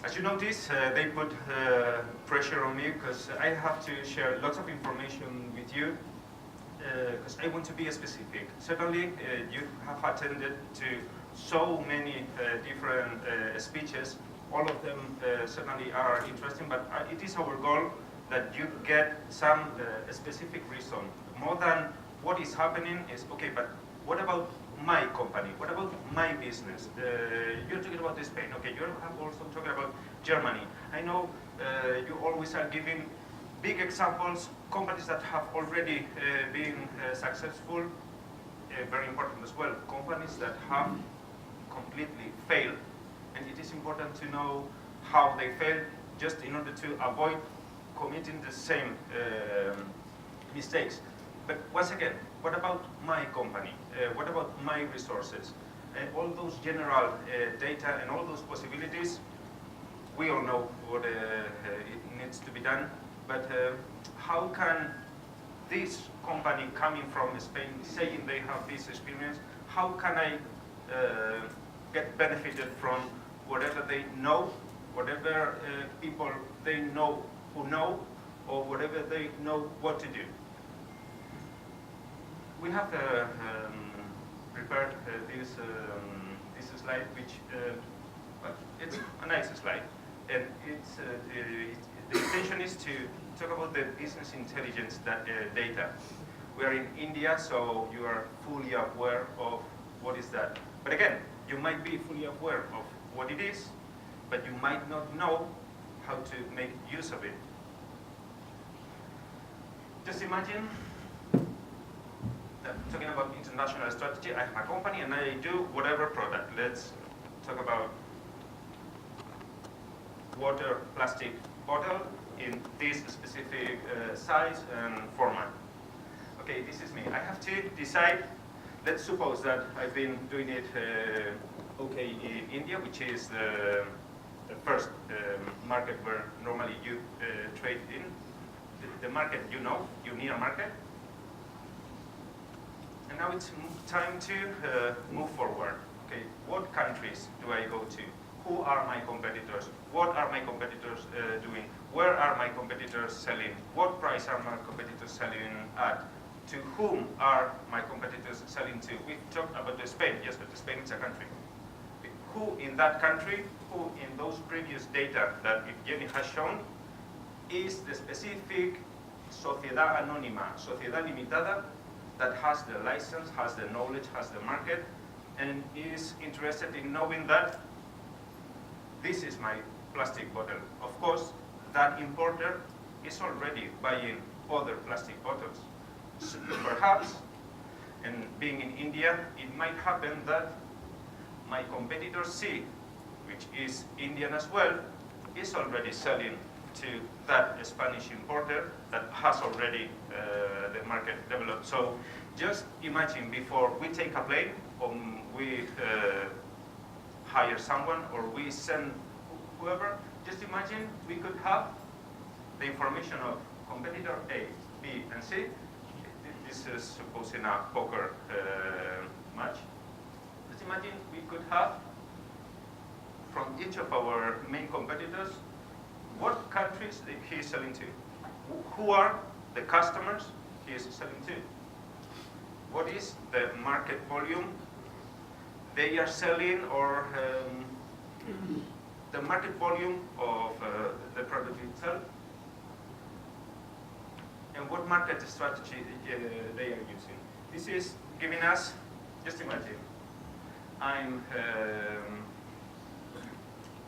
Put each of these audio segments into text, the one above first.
As you notice, they put pressure on me because I have to share lots of information with you because I want to be specific. Certainly, you have attended to so many different speeches. All of them certainly are interesting, but it is our goal that you get some specific reason. More than what is happening is, okay, but what about my company? What about my business? You're talking about Spain, okay, you're also talking about Germany. I know you always are giving big examples, companies that have already been successful, very important as well, companies that have completely failed. And it is important to know how they failed, just in order to avoid committing the same mistakes. But once again, what about my company? What about my resources? All those general data and all those possibilities, we all know what it needs to be done, but how can this company coming from Spain, saying they have this experience, how can I get benefited from whatever they know, whatever people they know who know, or whatever they know what to do? We have prepared this slide, which well, it's a nice slide, and the intention is to talk about the business intelligence data. We are in India, so you are fully aware of what is that. But again, you might be fully aware of what it is, but you might not know how to make use of it. Just imagine that talking about international strategy, I have a company and I do whatever product. Let's talk about water plastic bottle in this specific size and format. Okay, this is me. I have to decide. Let's suppose that I've been doing it okay in India, which is the first market where normally you trade in. The market, you know, you need a market. And now it's time to move forward. Okay, what countries do I go to? Who are my competitors? What are my competitors doing? Where are my competitors selling? What price are my competitors selling at? To whom are my competitors selling to? We've talked about Spain, yes, but Spain is a country. Who in that country, who in those previous data that Evgeny has shown, is the specific sociedad anónima, sociedad limitada, that has the license, has the knowledge, has the market, and is interested in knowing that this is my plastic bottle. Of course, that importer is already buying other plastic bottles. So perhaps, and being in India, it might happen that my competitor C, which is Indian as well, is already selling to that Spanish importer that has already the market developed. So just imagine, before we take a plane, or we hire someone, or we send whoever, just imagine we could have the information of competitor A, B, and C. This is supposing a poker match. Just imagine we could have from each of our main competitors what countries he is selling to, who are the customers he is selling to, what is the market volume they are selling, or the market volume of the product itself, and what market strategy they are using. This is giving us, just imagine,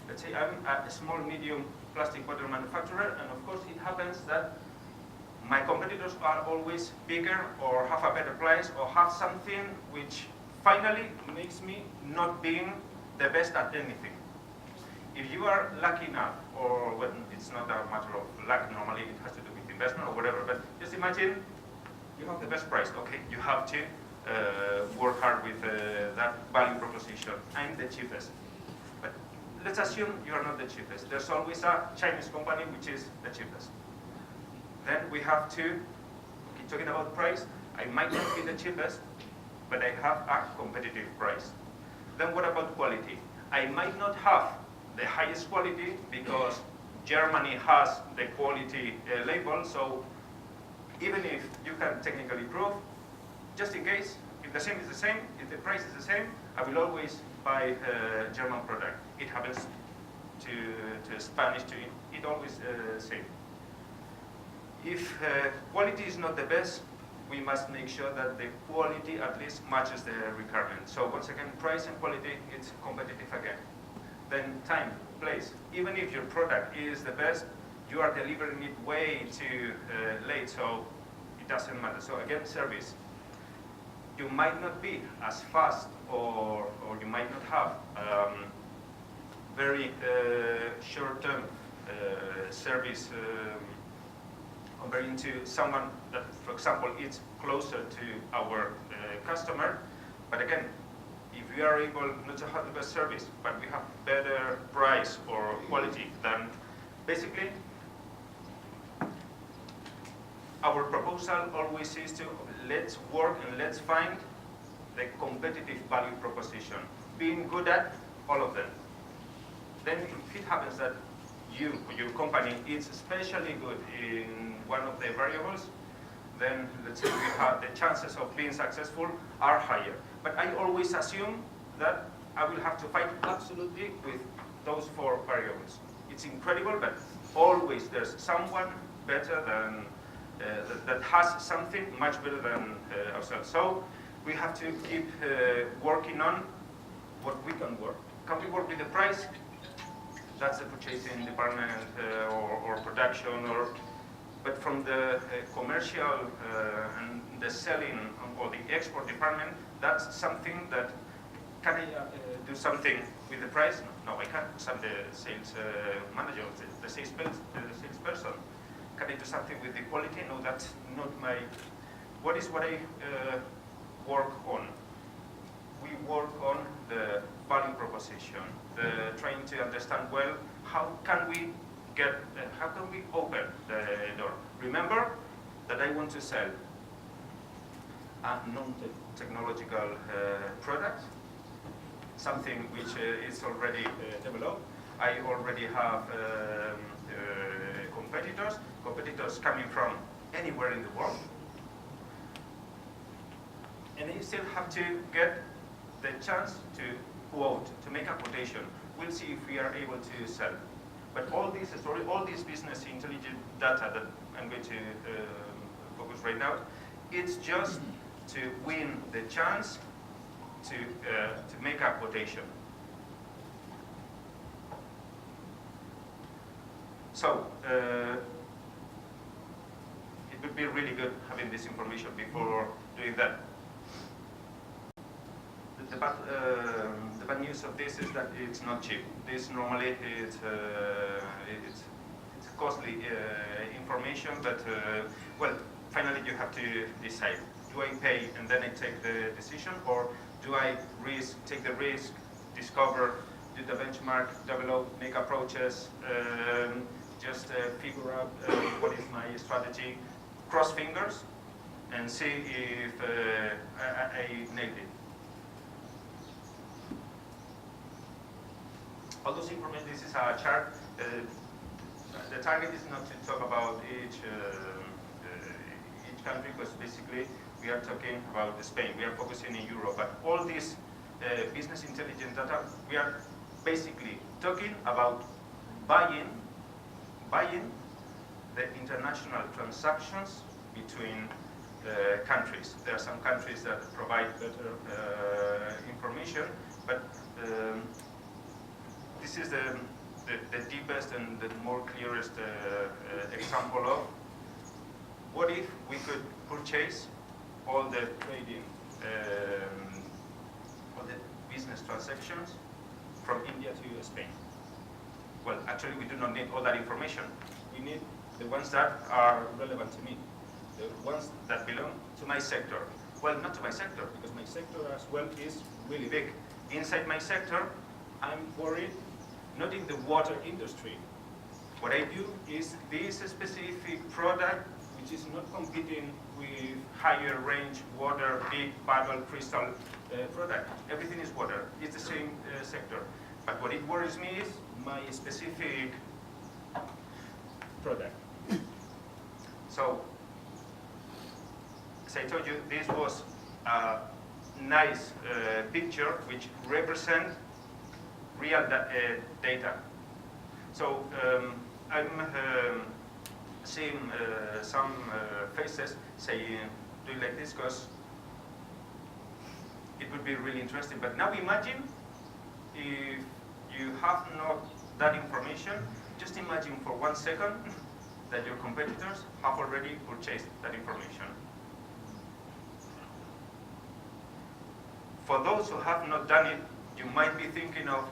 let's say I'm a small, medium plastic bottle manufacturer, and of course it happens that my competitors are always bigger, or have a better price, or have something which finally makes me not being the best at anything. If you are lucky enough, or well, it's not a matter of luck, normally it has to do with investment or whatever, but just imagine you have the best price. Okay, you have to work hard with that value proposition. I'm the cheapest. But let's assume you are not the cheapest. There's always a Chinese company which is the cheapest. Then we have to, okay, talking about price, I might not be the cheapest, but I have a competitive price. Then what about quality? I might not have the highest quality because Germany has the quality label, so even if you can technically prove, just in case, if the same is the same, if the price is the same, I will always buy a German product. It happens to Spanish, it always same. If quality is not the best, we must make sure that the quality at least matches the requirement. So once again, price and quality, it's competitive again. Then time, place. Even if your product is the best, you are delivering it way too late, so it doesn't matter. So again, service. You might not be as fast, or you might not have very short-term service comparing to someone that, for example, is closer to our customer. But again, if we are able not to have the best service, but we have better price or quality, then basically our proposal always is to let's work and let's find the competitive value proposition, being good at all of them. Then if it happens that your company is especially good in one of the variables, then let's say we have the chances of being successful are higher. But I always assume that I will have to fight absolutely with those 4 variables. It's incredible, but always there's someone better than, that has something much better than ourselves. So we have to keep working on what we can work. Can we work with the price? That's the purchasing department or production, but from the commercial and the selling or the export department, that's something that, can I do something with the price? No, I can't. I'm the sales manager, the salesperson. Can I do something with the quality? No, that's not my, what I work on? We work on the value proposition, trying to understand well how can we open the door. Remember that I want to sell a non-technological product, something which is already developed. I already have competitors coming from anywhere in the world, and I still have to get the chance to quote, to make a quotation. We'll see if we are able to sell. But all this story, all this business intelligence data that I'm going to focus right now, it's just to win the chance to make a quotation. So it would be really good having this information before doing that. The bad news of this is that it's not cheap. This normally it's costly information, but well, finally you have to decide: do I pay and then I take the decision, or do I take the risk, discover, do the benchmark, develop, make approaches, just figure out what is my strategy, cross fingers, and see if I nailed it. All those information, this is a chart. The target is not to talk about each country, because basically we are talking about Spain. We are focusing in Europe, but all this business intelligence data, we are basically talking about buying the international transactions between countries. There are some countries that provide better information, but this is the deepest and the more clearest example of what if we could purchase all the trading, all the business transactions from India to Spain. Well, actually, we do not need all that information. We need the ones that are relevant to me, the ones that belong to my sector. Well, not to my sector, because my sector as well is really big. Inside my sector, I'm worried not in the water industry. What I do is this specific product, which is not competing with higher range water, big bottle, crystal product. Everything is water. It's the same sector. But what it worries me is my specific product. So, as I told you, this was a nice picture which represents real data. So I'm seeing some faces saying, doing like this, because it would be really interesting. But now imagine if you have not that information, just imagine for 1 second that your competitors have already purchased that information. For those who have not done it, you might be thinking of,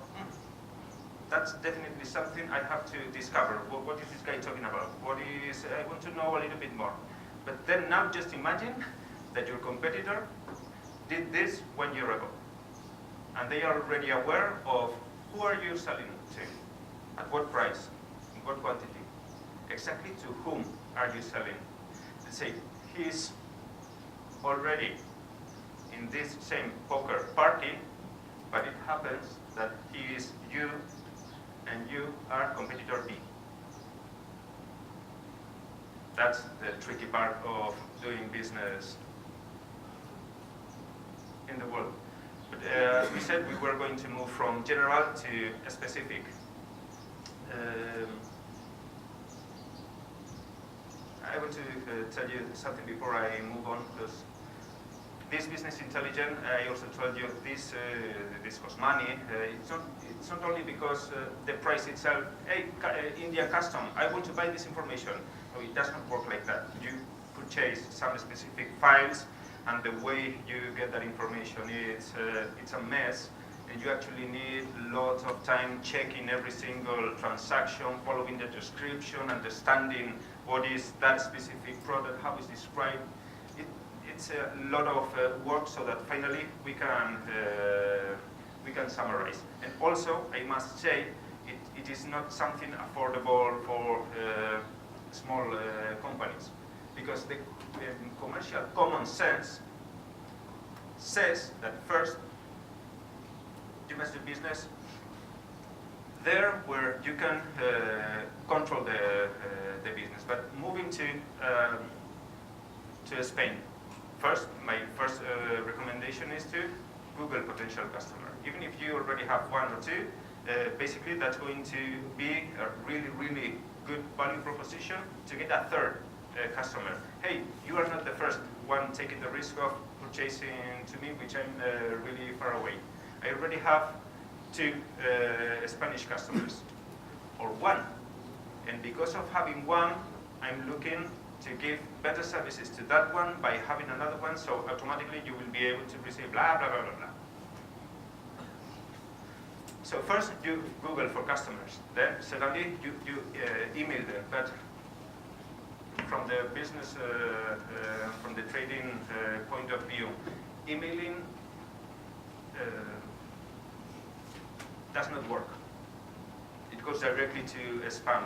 that's definitely something I have to discover. What is this guy talking about? I want to know a little bit more. But then now just imagine that your competitor did this 1 year ago. And they are already aware of who are you selling to, at what price, in what quantity, exactly to whom are you selling. Let's say he's already in this same poker party, but it happens that he is you and you are competitor B. That's the tricky part of doing business in the world. But as we said, we were going to move from general to specific. I want to tell you something before I move on, because this business intelligence, I also told you this costs money. It's not only because the price itself, hey, India custom, I want to buy this information. No, it does not work like that. You purchase some specific files, and the way you get that information it's a mess, and you actually need lots of time checking every single transaction, following the description, understanding what is that specific product, how it's described. It's a lot of work, so that finally we can summarize. And also, I must say, it is not something affordable for small companies, because the commercial common sense says that first you must do business there where you can control the business. But moving to Spain. First, my first recommendation is to Google potential customer. Even if you already have 1 or 2, basically that's going to be a really, really good value proposition to get a third customer. Hey, you are not the first one taking the risk of purchasing to me, which I'm really far away. I already have 2 Spanish customers, or 1. And because of having 1, I'm looking to give better services to that one by having another one, so automatically you will be able to receive blah, blah, blah, blah, blah. So first you Google for customers, then secondly you email them, but from the business, from the trading point of view, emailing does not work. It goes directly to spam.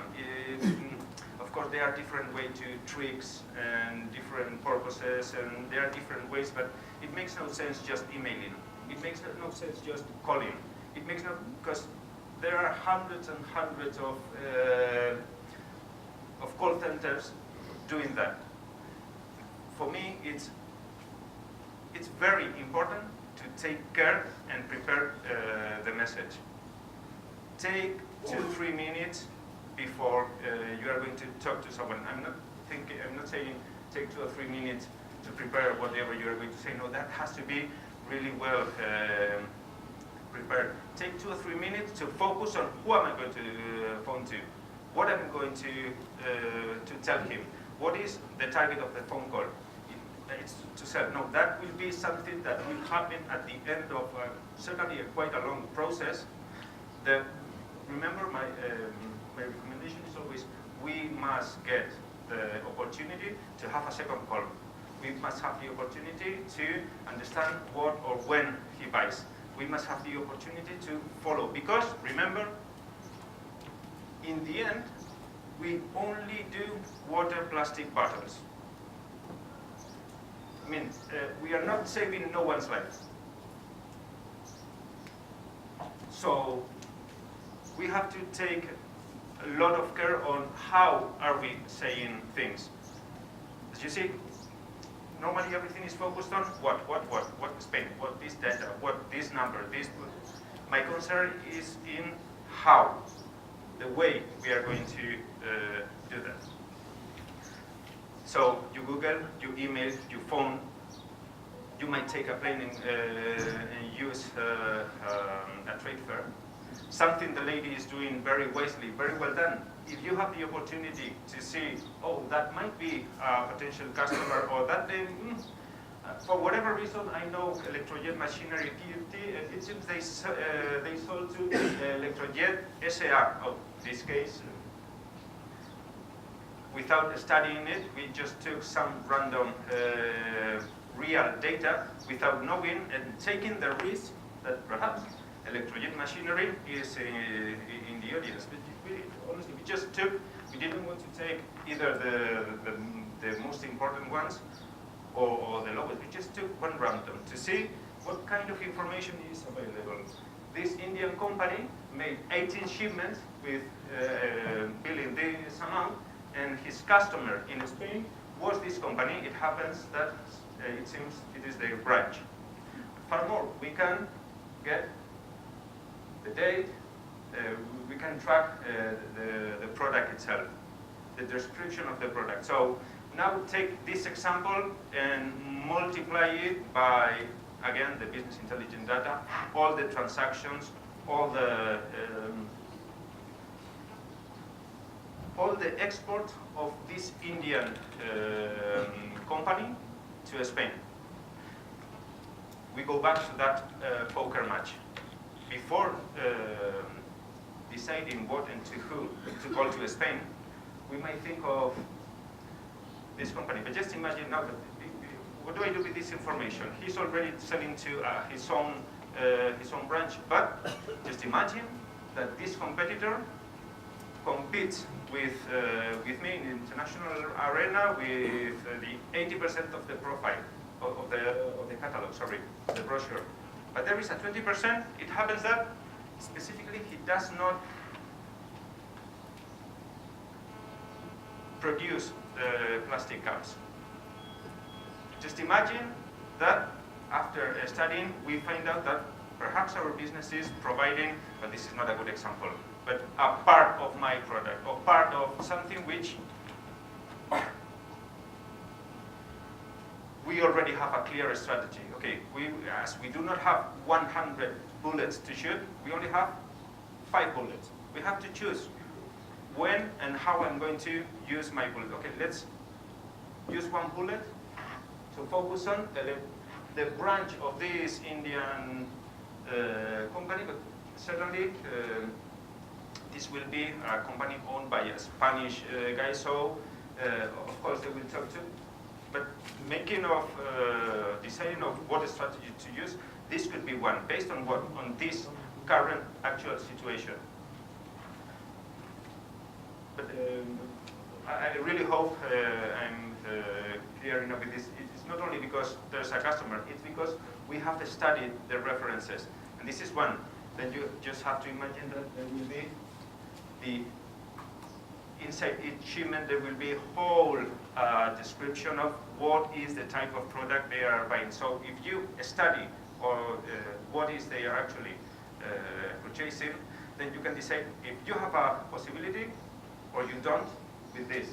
Of course, there are different ways to tricks and different purposes, and there are different ways, but it makes no sense just emailing. It makes no sense just calling. It makes no, because there are hundreds and hundreds of call centers doing that. For me, it's very important to take care and prepare the message. Take 2-3 minutes before you are going to talk to someone. I'm not saying take 2 or 3 minutes to prepare whatever you are going to say. No, that has to be really well prepared. Take 2 or 3 minutes to focus on who am I going to phone to, what am I going to tell him, what is the target of the phone call. It's to sell. No, that will be something that will happen at the end of certainly quite a long process. Remember, my recommendation is always, we must get the opportunity to have a second call. We must have the opportunity to understand what or when he buys. We must have the opportunity to follow. Because, remember, in the end, we only do water plastic bottles. I mean, we are not saving no one's life. So, we have to take a lot of care on how are we saying things. As you see, normally everything is focused on what Spain, what this data, what this number, this. My concern is in how, the way we are going to do that. So you Google, you email, you phone, you might take a plane and use a trade fair. Something the lady is doing very wisely, very well done. If you have the opportunity to see, oh, that might be a potential customer, or that they, for whatever reason, I know Electrojet Machinery PLT, it seems they sold to Electrojet SA. Oh, this case, without studying it, we just took some random real data without knowing and taking the risk that perhaps Electrojet Machinery is in the audience. But honestly, we just took, we didn't want to take either the most important ones or the lowest. We just took one random to see what kind of information is available. This Indian company made 18 shipments with billing this amount, and his customer in Spain was this company. It happens that it seems it is their branch. Furthermore, we can get the date, we can track the product itself, the description of the product. So now take this example and multiply it by, again, the business intelligence data, all the transactions, all the export of this Indian company to Spain. We go back to that poker match. Before deciding what and to who to call to Spain, we might think of this company. But just imagine now, that what do I do with this information? He's already selling to his own branch. But just imagine that this competitor competes with me in the international arena with the 80% of the profile of the catalog. Sorry, the brochure. But there is a 20%. It happens that specifically he does not produce plastic cups. Just imagine that after studying, we find out that perhaps our business is providing, but this is not a good example, but a part of my product, or part of something which we already have a clear strategy. Okay, as we do not have 100 bullets to shoot, we only have 5 bullets. We have to choose when and how I'm going to use my bullet. Okay, let's use one bullet to focus on the branch of this Indian company, but certainly this will be a company owned by a Spanish guy, so of course they will talk to. But making of, deciding of what strategy to use, this could be one, based on what? On this current actual situation. But I really hope I'm clear enough with this. It's not only because there's a customer, it's because we have studied the references. And this is one. Then you just have to imagine that there will be inside each shipment, there will be a whole description of what is the type of product they are buying. So if you study or what is they are actually purchasing, then you can decide if you have a possibility or you don't with this.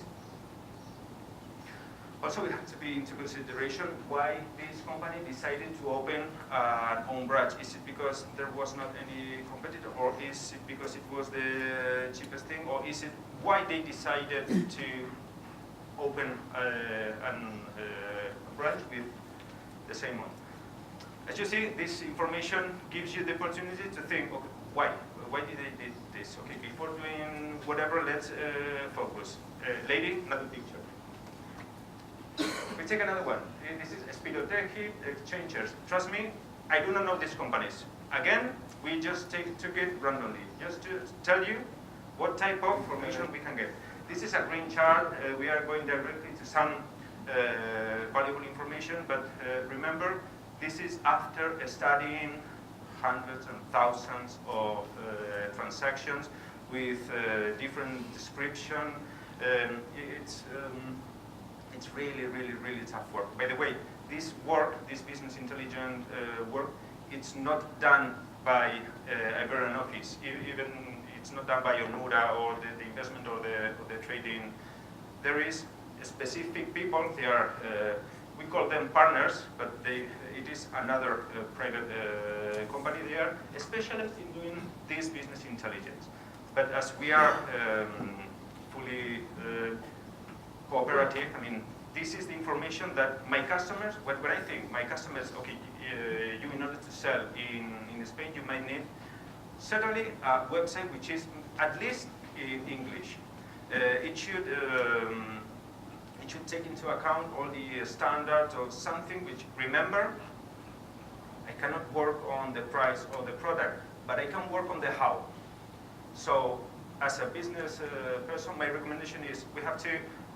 Also, we have to be into consideration why this company decided to open an own branch. Is it because there was not any competitor, or is it because it was the cheapest thing, or is it why they decided to open a branch with the same one? As you see, this information gives you the opportunity to think, okay, why? Why did they do this? Okay, before doing whatever, let's focus. Lady, another picture. We take another one. This is Spirotech Exchangers. Trust me, I do not know these companies. Again, we just took it randomly, just to tell you what type of information we can get. This is a green chart. We are going directly to some valuable information, but remember, this is after studying hundreds and thousands of transactions with different description. It's really, really, really tough work. By the way, this work, this business intelligence work, it's not done by Iberian office. Even it's not done by Onura or the investment or the trading. There is specific people. They are we call them partners, but it is another private company. They are specialists in doing this business intelligence. But as we are fully cooperative, I mean, this is the information that my customers, what I think, my customers, okay, you in order to sell in Spain, you might need certainly a website which is at least in English. It should take into account all the standards or something which, remember, I cannot work on the price or the product, but I can work on the how. So as a business person, my recommendation is we have to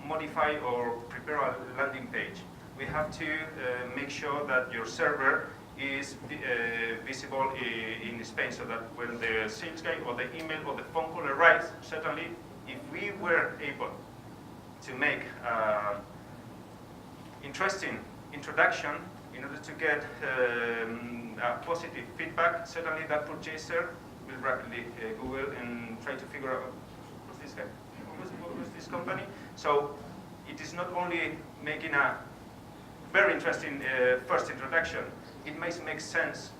modify or prepare a landing page. We have to make sure that your server is visible in Spain, so that when the sales guy or the email or the phone call arrives, certainly if we were able to make interesting introduction in order to get a positive feedback, certainly that purchaser will rapidly Google and try to figure out who's this guy, who's this company. So it is not only making a very interesting first introduction, it might make sense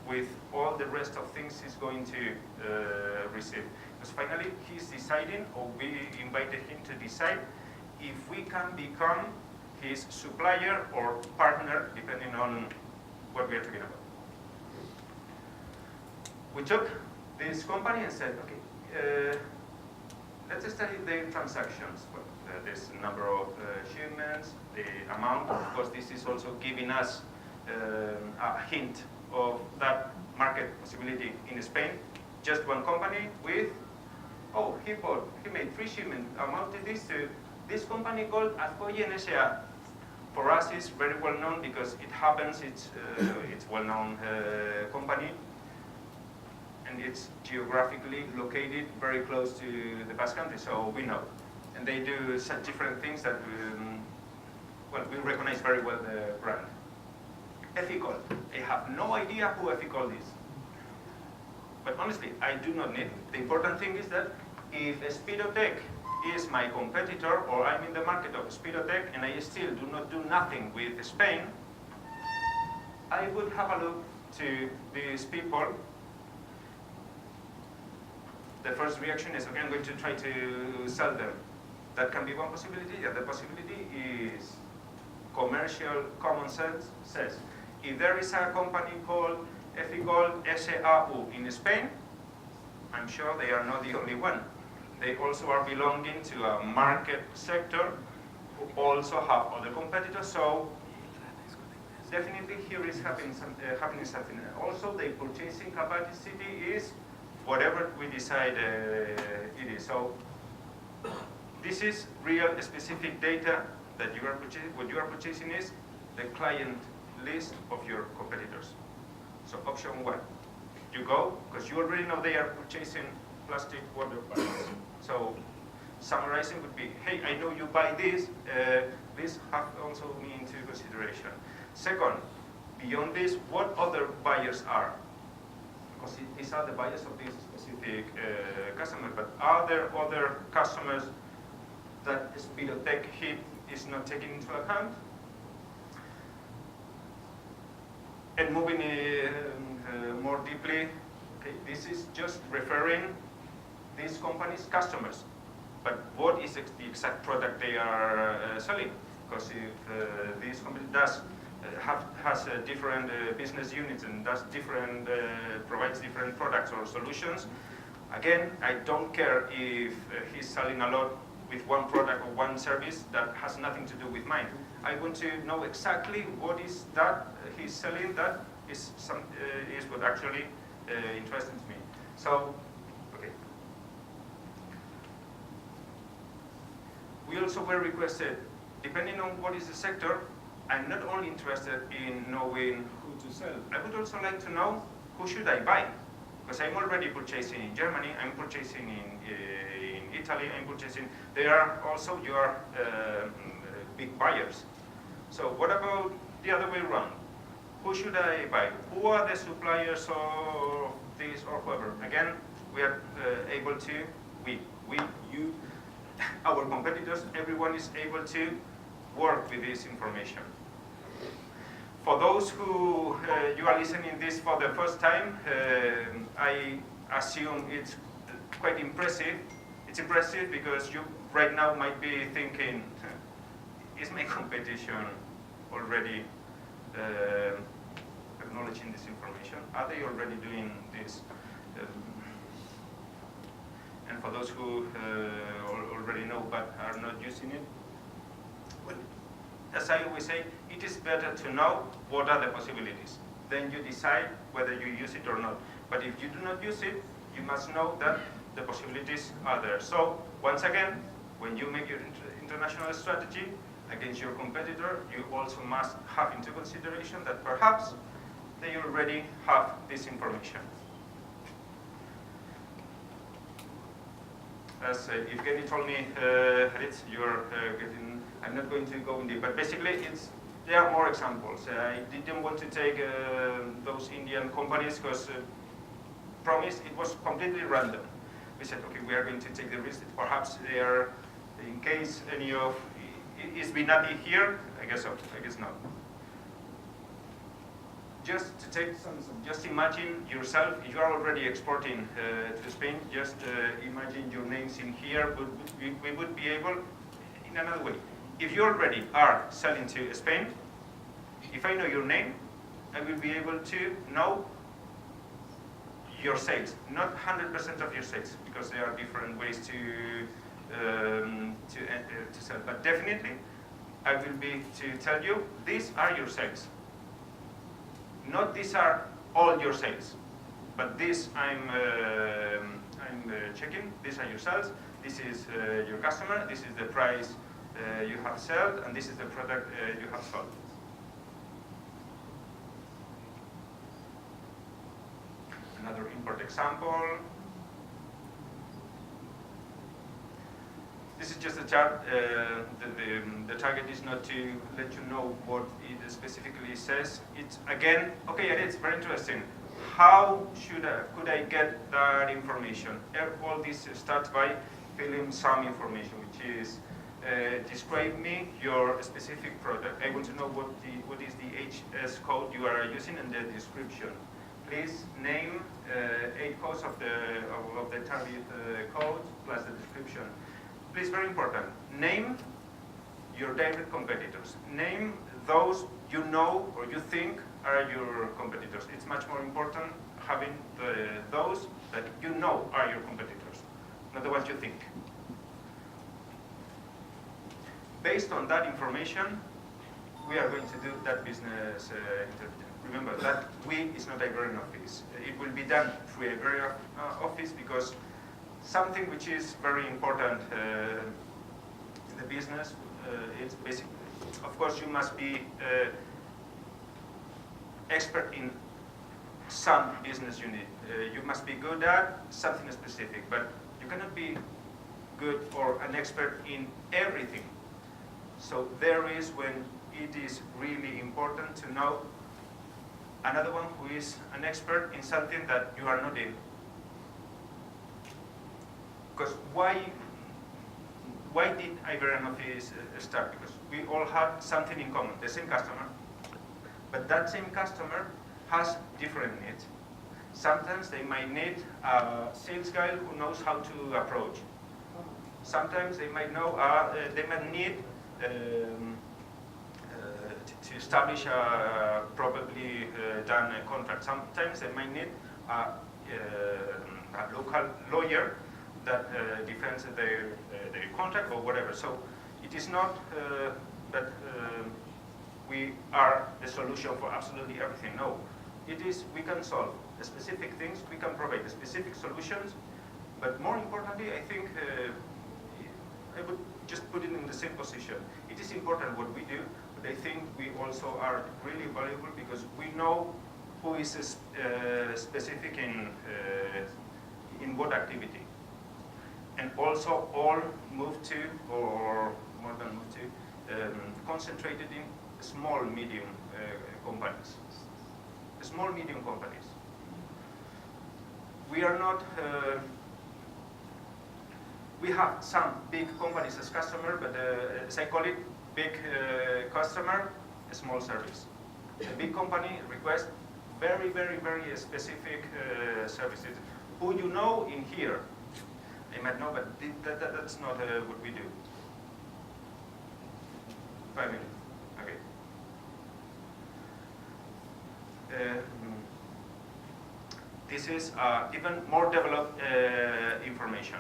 with all the rest of things he's going to receive. Because finally he's deciding, or we invited him to decide, if we can become his supplier or partner, depending on what we are talking about. We took this company and said, okay, let's study the transactions. Well, this number of shipments, the amount. Of course, this is also giving us a hint of that market possibility in Spain. Just one company with, oh, he made 3 shipments, amounted this to this company called Iberian SA. For us, it's very well known because it happens. It's well-known company, and it's geographically located very close to the Basque Country, so we know. And they do such different things that well, we recognize very well the brand. Ethical. I have no idea who Ethical is. But honestly, I do not need it. The important thing is that if Spirotech is my competitor, or I'm in the market of Spirotech, and I still do not do nothing with Spain, I would have a look to these people. The first reaction is, okay, I'm going to try to sell them. That can be one possibility. The other possibility is commercial common sense says, if there is a company called Ethical SAU in Spain, I'm sure they are not the only one. They also are belonging to a market sector who also have other competitors. So definitely here is happening something. Also, the purchasing capacity is whatever we decide it is. So this is real specific data that you are purchasing. What you are purchasing is the client list of your competitors. So option 1, you go, because you already know they are purchasing plastic water bottles. So summarizing would be, hey, I know you buy this, please have also me into consideration. Second, beyond this, what other buyers are? Because these are the buyers of this specific customer, but are there other customers that Spirotech hit is not taking into account? And moving more deeply, okay, this is just referring these companies' customers. But what is the exact product they are selling? Because if this company has different business units and provides different products or solutions, again, I don't care if he's selling a lot with one product or one service that has nothing to do with mine. I want to know exactly what is that he's selling that is what actually interests me. So, okay. We also were requested, depending on what is the sector, I'm not only interested in knowing who to sell. I would also like to know who should I buy? Because I'm already purchasing in Germany, I'm purchasing in Italy, I'm purchasing. They are also your big buyers. So what about the other way around? Who should I buy? Who are the suppliers of this or whoever? Again, we are able to, you, our competitors, everyone is able to work with this information. For those who you are listening this for the first time, I assume it's quite impressive. It's impressive because you right now might be thinking, is my competition already acknowledging this information? Are they already doing this? And for those who already know but are not using it, well, as I always say, it is better to know what are the possibilities. Then you decide whether you use it or not. But if you do not use it, you must know that the possibilities are there. So, once again, when you make your international strategy against your competitor, you also must have into consideration that perhaps they already have this information. As Evgeny told me, Aritz, you're getting, I'm not going to go in deep, but basically there are more examples. I didn't want to take those Indian companies because promised it was completely random. We said, okay, we are going to take the risk. Perhaps they are, in case any of, is Binati here? I guess so, I guess not. Just to take some, just imagine yourself, if you are already exporting to Spain, just imagine your names in here. We would be able, in another way, if you already are selling to Spain, if I know your name, I will be able to know your sales, not 100% of your sales, because there are different ways to sell. But definitely, I will be to tell you, these are your sales. Not these are all your sales, but this I'm checking. These are your sales. This is your customer. This is the price you have sold, and this is the product you have sold. Another import example. This is just a chart. The target is not to let you know what it specifically says. It's again, okay, it's very interesting. How could I get that information? All this starts by filling some information, which is describe me your specific product. I want to know what is the HS code you are using and the description. Please name 8 codes of the target code plus the description. Please, very important, name your direct competitors. Name those you know or you think are your competitors. It's much more important having those that you know are your competitors, not the ones you think. Based on that information, we are going to do that business intelligence. Remember that we is not Iberian office. It will be done through Iberian office because something which is very important in the business, it's basically, of course, you must be expert in some business unit. You must be good at something specific, but you cannot be good or an expert in everything. So there is when it is really important to know another one who is an expert in something that you are not in. Because why did Iberian office start? Because we all have something in common, the same customer. But that same customer has different needs. Sometimes they might need a sales guy who knows how to approach. Sometimes they might know they might need to establish a probably done contract. Sometimes they might need a local lawyer that defends their contract or whatever. So it is not that we are the solution for absolutely everything. No, it is we can solve the specific things, we can provide the specific solutions, but more importantly, I think I would just put it in the same position. It is important what we do, but I think we also are really valuable because we know who is specific in what activity. And also all move to, or more than move to, concentrated in small, medium companies. Small, medium companies. We are not, we have some big companies as customer, but as I call it, big customer, a small service. A big company requests very, very, very specific services. Who you know in here? I might know, but that's not what we do. 5 minutes. Okay. This is even more developed information.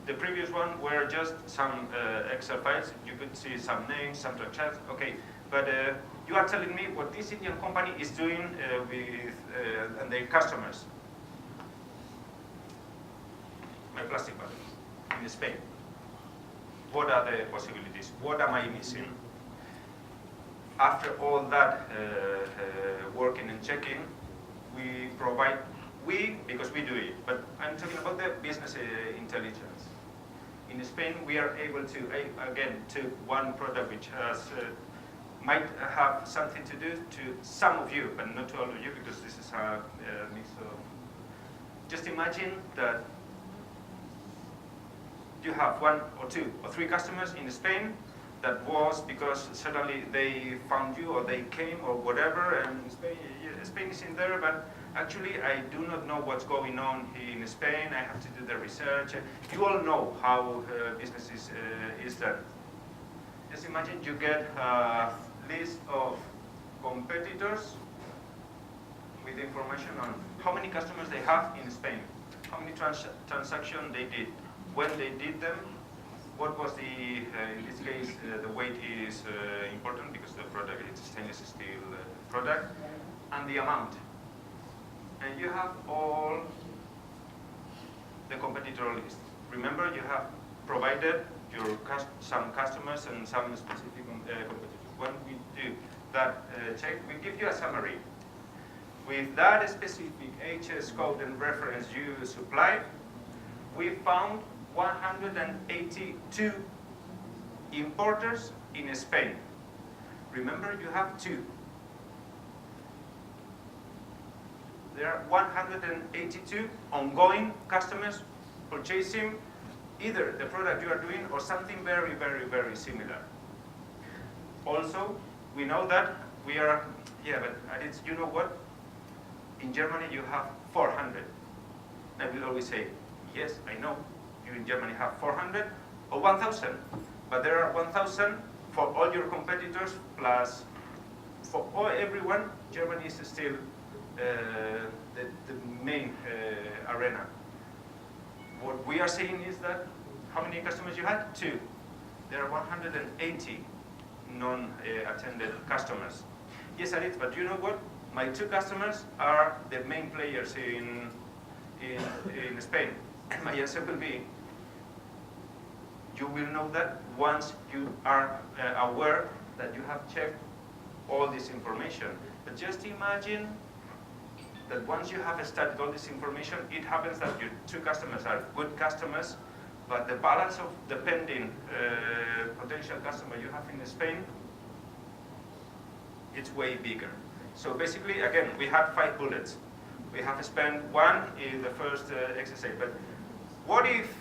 The previous one were just some Excel files. You could see some names, some transactions. Okay, but you are telling me what this Indian company is doing with and their customers. My plastic bag in Spain. What are the possibilities? What am I missing? After all that working and checking, we provide, because we do it, but I'm talking about the business intelligence. In Spain, we are able to, again, take one product which has, might have something to do to some of you, but not to all of you, because this is a mix of... Just imagine that you have 1 or 2 or 3 customers in Spain. That was because suddenly they found you or they came or whatever, and Spain is in there, but actually I do not know what's going on in Spain. I have to do the research. You all know how business is done. Just imagine you get a list of competitors with information on how many customers they have in Spain, how many transactions they did, when they did them. What was the, in this case, the weight is important because the product is stainless steel product, and the amount. And you have all the competitor list. Remember, you have provided your some customers and some specific competitors. When we do that check, we give you a summary. With that specific HS code and reference you supply, we found 182 importers in Spain. Remember, you have 2. There are 182 ongoing customers purchasing either the product you are doing or something very, very, very similar. Also, we know that we are, but Aritz, you know what? In Germany, you have 400. I will always say, yes, I know. You in Germany have 400 or 1,000, but there are 1,000 for all your competitors plus for everyone. Germany is still the main arena. What we are saying is that how many customers you had? 2. There are 180 non-attended customers. Yes, Aritz, but you know what? My 2 customers are the main players in Spain. And my answer will be, you will know that once you are aware that you have checked all this information. But just imagine that once you have studied all this information, it happens that your 2 customers are good customers, but the balance of the pending potential customer you have in Spain, it's way bigger. So basically, again, we had 5 bullets. We have spent 1 in the first exercise, but what if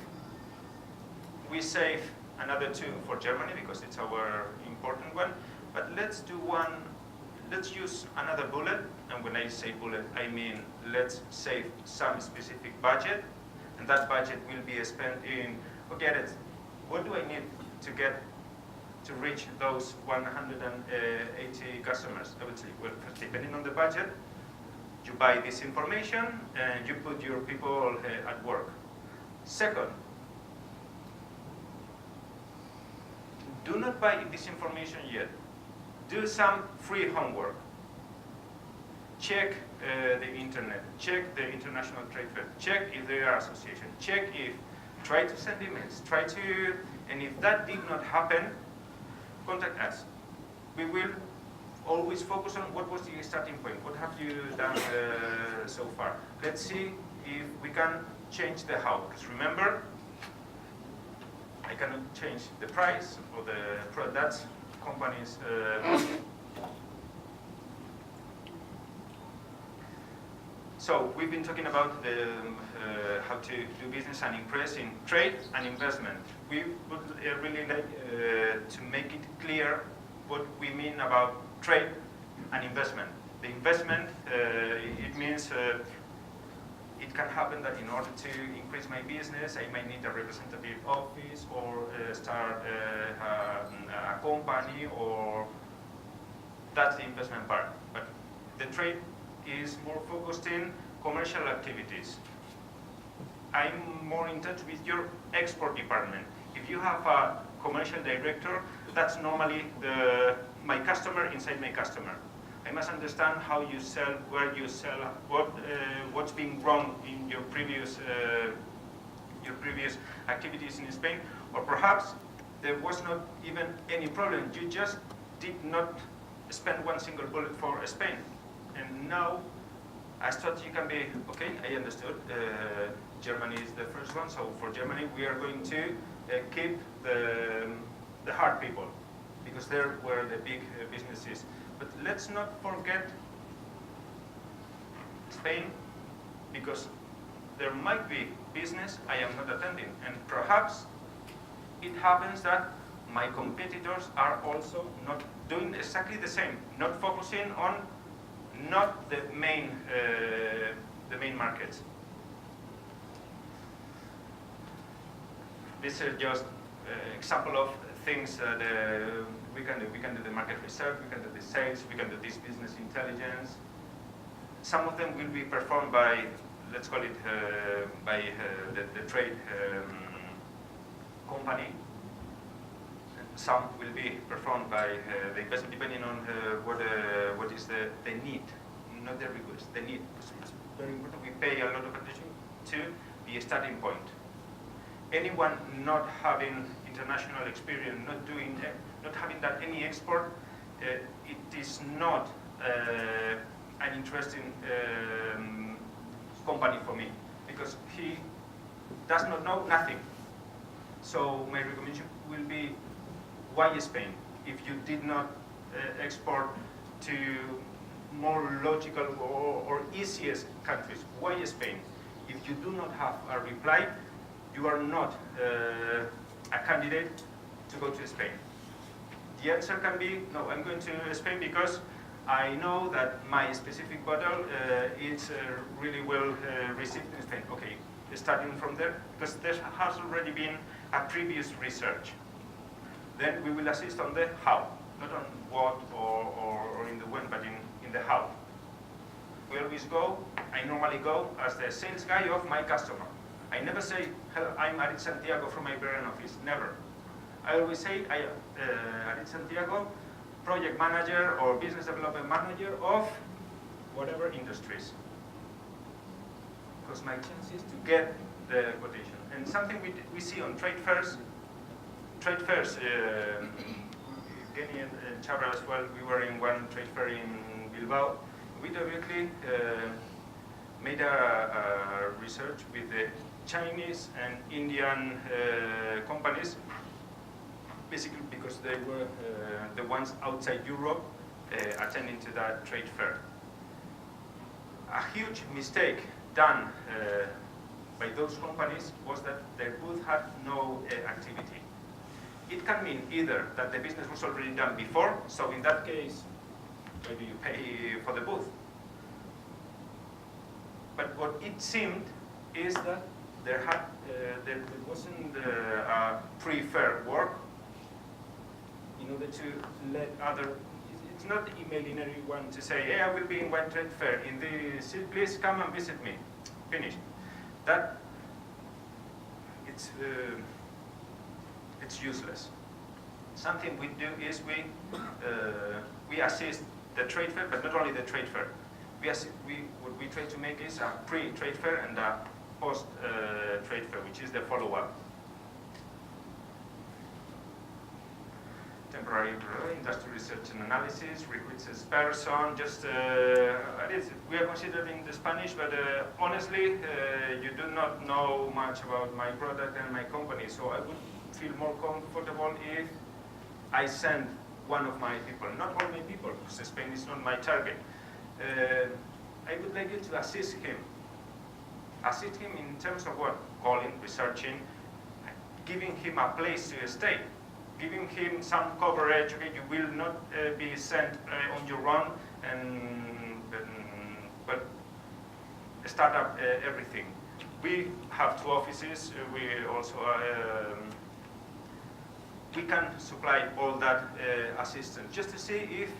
we save another 2 for Germany, because it's our important one, but let's do one, let's use another bullet, and when I say bullet, I mean let's save some specific budget, and that budget will be spent in, okay, what do I need to get to reach those 180 customers? I would say, well, first, depending on the budget, you buy this information and you put your people at work. Second, do not buy this information yet. Do some free homework. Check the internet. Check the international trade fair. Check if there are associations. Check if, try to send emails. Try to, and if that did not happen, contact us. We will always focus on what was the starting point, what have you done so far. Let's see if we can change the how, because remember, I cannot change the price or the product. That's companies. So we've been talking about the, how to do business and impress in trade and investment. We would really like to make it clear what we mean about trade and investment. The investment, it means it can happen that in order to increase my business, I might need a representative office or start a company, or that's the investment part. But the trade is more focused in commercial activities. I'm more in touch with your export department. If you have a commercial director, that's normally my customer inside my customer. I must understand how you sell, where you sell, what's being wrong in your previous activities in Spain, or perhaps there was not even any problem. You just did not spend one single bullet for Spain, and now I thought you can be okay. I understood. Germany is the first one, so for Germany we are going to keep the hard people, because they're where the big business is. But let's not forget Spain, because there might be business I am not attending, and perhaps it happens that my competitors are also not doing exactly the same, not focusing on not the main markets. This is just example of things that we can do. We can do the market research, we can do the sales, we can do this business intelligence. Some of them will be performed by, let's call it, by the trade company. Some will be performed by the investment, depending on what is the need, not the request, the need. It's very important. We pay a lot of attention to the starting point. Anyone not having international experience, not having done any export, it is not an interesting company for me, because he does not know nothing. So my recommendation will be, why Spain? If you did not export to more logical or easiest countries, why Spain? If you do not have a reply, you are not a candidate to go to Spain. The answer can be, no, I'm going to Spain because I know that my specific bottle is really well received in Spain. Okay, starting from there, because there has already been a previous research. Then we will assist on the how, not on what or in the when, but in the how. We always go, I normally go as the sales guy of my customer. I never say, hello, I'm Aritz Santiago from Iberian office, never. I always say, I am Aritz Santiago, project manager or business development manager of whatever industries. Because my chance is to get the quotation. And something we see on trade fairs, Kenny and Chabra as well, we were in one trade fair in Bilbao. We directly made a research with the Chinese and Indian companies, basically because they were the ones outside Europe attending to that trade fair. A huge mistake done by those companies was that their booth had no activity. It can mean either that the business was already done before, so in that case, maybe you pay for the booth. But what it seemed is that there wasn't a pre-fair work in order to let other. It's not emailing everyone to say, hey, I will be in one trade fair. In this, please come and visit me. Finished. That it's useless. Something we do is we assist the trade fair, but not only the trade fair. What we try to make is a pre-trade fair and a post-trade fair, which is the follow-up. temporary industry research and analysis, recruits as person, just, we are considered in the Spanish, but honestly, you do not know much about my product and my company, so I would feel more comfortable if I send one of my people, not all my people, because Spain is not my target. I would like you to assist him. Assist him in terms of what? Calling, researching, giving him a place to stay, giving him some coverage. Okay, you will not be sent on your own but start up everything. We have 2 offices. We also we can supply all that assistance just to see if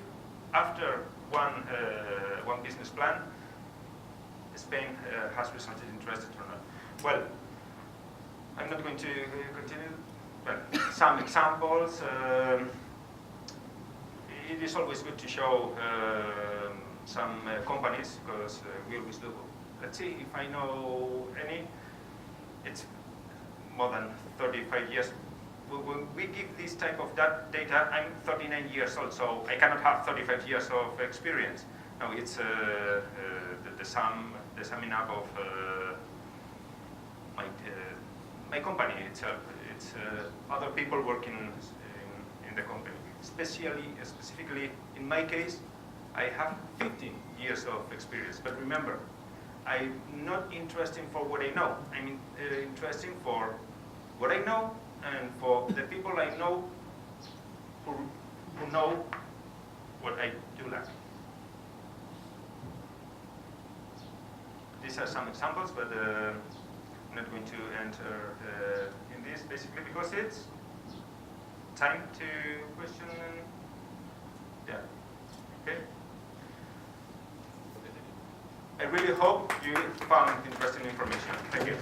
after one business plan Spain has resulted interested or not. Well, I'm not going to continue, but some examples. It is always good to show some companies, because we always do. Let's see if I know any. It's more than 35 years. When we give this type of data, I'm 39 years old, so I cannot have 35 years of experience. No, it's the summing up of my company itself. It's other people working in the company. Specifically, in my case, I have 15 years of experience. But remember, I'm not interested for what I know. I'm interested for what I know and for the people I know who know what I do like. These are some examples, but I'm not going to enter in this, basically because it's time to question and yeah. Okay. I really hope you found interesting information. Thank you.